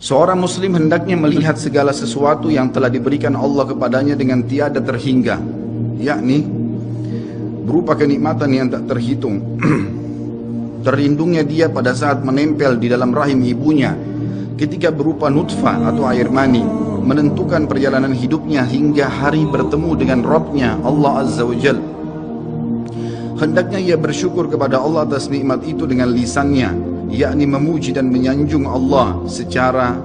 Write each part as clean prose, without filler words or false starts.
Seorang muslim hendaknya melihat segala sesuatu yang telah diberikan Allah kepadanya dengan tiada terhingga, yakni berupa kenikmatan yang tak terhitung. Terlindungnya dia pada saat menempel di dalam rahim ibunya ketika berupa nutfah atau air mani, menentukan perjalanan hidupnya hingga hari bertemu dengan Rabbnya Allah Azza wa Jal. Hendaknya ia bersyukur kepada Allah atas nikmat itu dengan lisannya, yakni memuji dan menyanjung Allah secara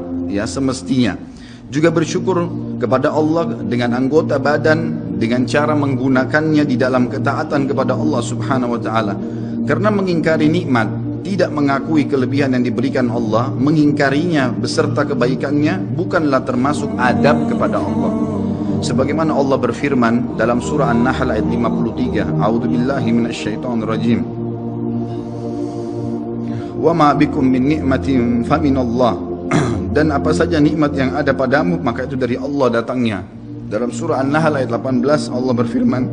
semestinya. Juga bersyukur kepada Allah dengan anggota badan dengan cara menggunakannya di dalam ketaatan kepada Allah Subhanahu wa taala. Karena mengingkari nikmat, tidak mengakui kelebihan yang diberikan Allah, mengingkarinya beserta kebaikannya bukanlah termasuk adab kepada Allah. Sebagaimana Allah berfirman dalam surah An-Nahl ayat 53, A'udzubillahi minasyaitonirrajim. Wa ma bikum min ni'matin faminallah. Dan apa saja nikmat yang ada padamu maka itu dari Allah datangnya. Dalam surah An-Nahl ayat 18 Allah berfirman,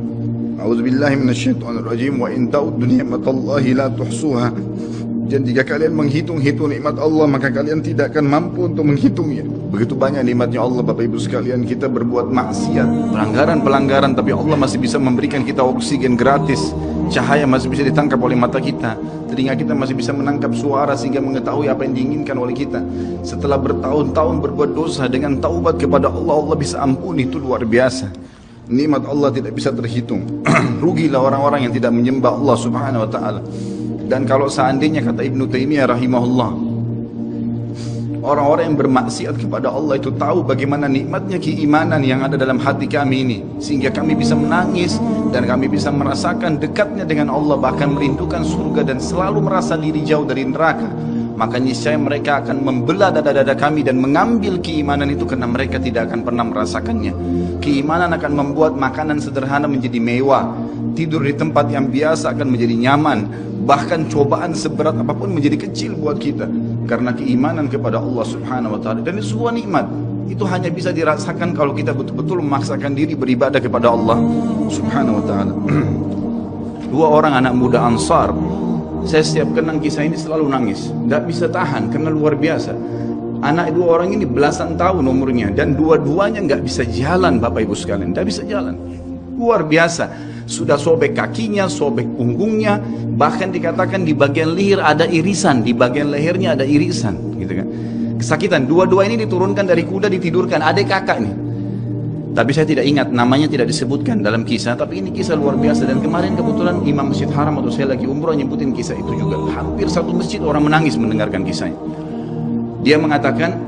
A'udzubillahi minasyaitonirrajim, wa in ta'uddu ni'matallahi la tuhsuha. Dan jika kalian menghitung-hitung nikmat Allah maka kalian tidak akan mampu untuk menghitungnya. Begitu banyak nikmatnya Allah Bapak Ibu sekalian. Kita berbuat maksiat, pelanggaran-pelanggaran, tapi Allah masih bisa memberikan kita oksigen gratis, cahaya masih bisa ditangkap oleh mata kita, telinga kita masih bisa menangkap suara sehingga mengetahui apa yang diinginkan oleh kita. Setelah bertahun-tahun berbuat dosa, dengan taubat kepada Allah, Allah bisa ampuni. Itu luar biasa. Nikmat Allah tidak bisa terhitung. Rugilah orang-orang yang tidak menyembah Allah Subhanahu wa taala. Dan kalau seandainya, kata Ibnu Taimiyah rahimahullah, orang-orang yang bermaksiat kepada Allah itu tahu bagaimana nikmatnya keimanan yang ada dalam hati kami ini, sehingga kami bisa menangis dan kami bisa merasakan dekatnya dengan Allah, bahkan merindukan surga dan selalu merasa diri jauh dari neraka, maka niscaya mereka akan membelah dada-dada kami dan mengambil keimanan itu, karena mereka tidak akan pernah merasakannya. Keimanan akan membuat makanan sederhana menjadi mewah, tidur di tempat yang biasa akan menjadi nyaman, bahkan cobaan seberat apapun menjadi kecil buat kita karena keimanan kepada Allah Subhanahu wa taala. Dan itu sebuah nikmat. Itu hanya bisa dirasakan kalau kita betul-betul memaksakan diri beribadah kepada Allah Subhanahu wa taala. Dua orang anak muda Ansar, saya setiap kenang kisah ini selalu nangis, tidak bisa tahan karena luar biasa. Anak dua orang ini belasan tahun umurnya dan dua-duanya nggak bisa jalan Bapak Ibu sekalian, tidak bisa jalan. Luar biasa. Sudah sobek kakinya, sobek punggungnya, bahkan dikatakan di bagian leher ada irisan, di bagian lehernya ada irisan, gitu kan. Kesakitan. Dua-dua ini diturunkan dari kuda, ditidurkan, adik kakak nih. Tapi saya tidak ingat, namanya tidak disebutkan dalam kisah, tapi ini kisah luar biasa. Dan kemarin kebetulan Imam Masjid Haram atau saya lagi umroh nyebutin kisah itu juga. Hampir satu masjid orang menangis mendengarkan kisahnya. Dia mengatakan,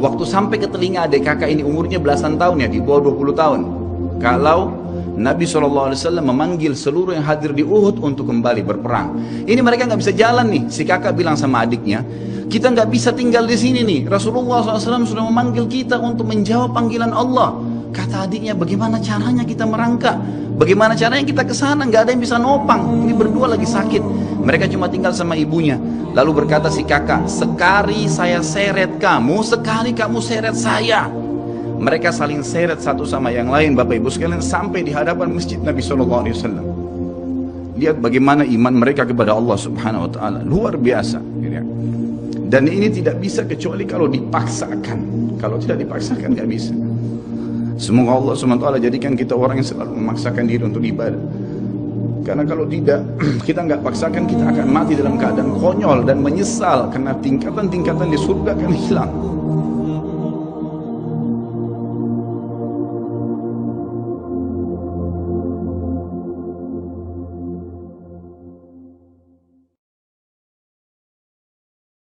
waktu sampai ke telinga adik kakak ini umurnya belasan tahun ya, di bawah 20 tahun. Kalau Nabi SAW memanggil seluruh yang hadir di Uhud untuk kembali berperang. Ini mereka nggak bisa jalan nih. Si kakak bilang sama adiknya, kita nggak bisa tinggal di sini nih. Rasulullah SAW sudah memanggil kita untuk menjawab panggilan Allah. Kata adiknya, bagaimana caranya kita merangkak? Bagaimana caranya kita ke sana? Nggak ada yang bisa nopang. Ini berdua lagi sakit. Mereka cuma tinggal sama ibunya. Lalu berkata si kakak, sekali saya seret kamu, sekali kamu seret saya. Mereka saling seret satu sama yang lain Bapak Ibu sekalian sampai di hadapan masjid Nabi SAW. Lihat bagaimana iman mereka kepada Allah Subhanahu wa taala, luar biasa. Dan ini tidak bisa kecuali kalau dipaksakan. Kalau tidak dipaksakan nggak bisa. Semoga Allah Subhanahu wa taala jadikan kita orang yang selalu memaksakan diri untuk ibadah. Karena kalau tidak, kita nggak paksakan, kita akan mati dalam keadaan konyol dan menyesal karena tingkatan-tingkatan di surga akan hilang.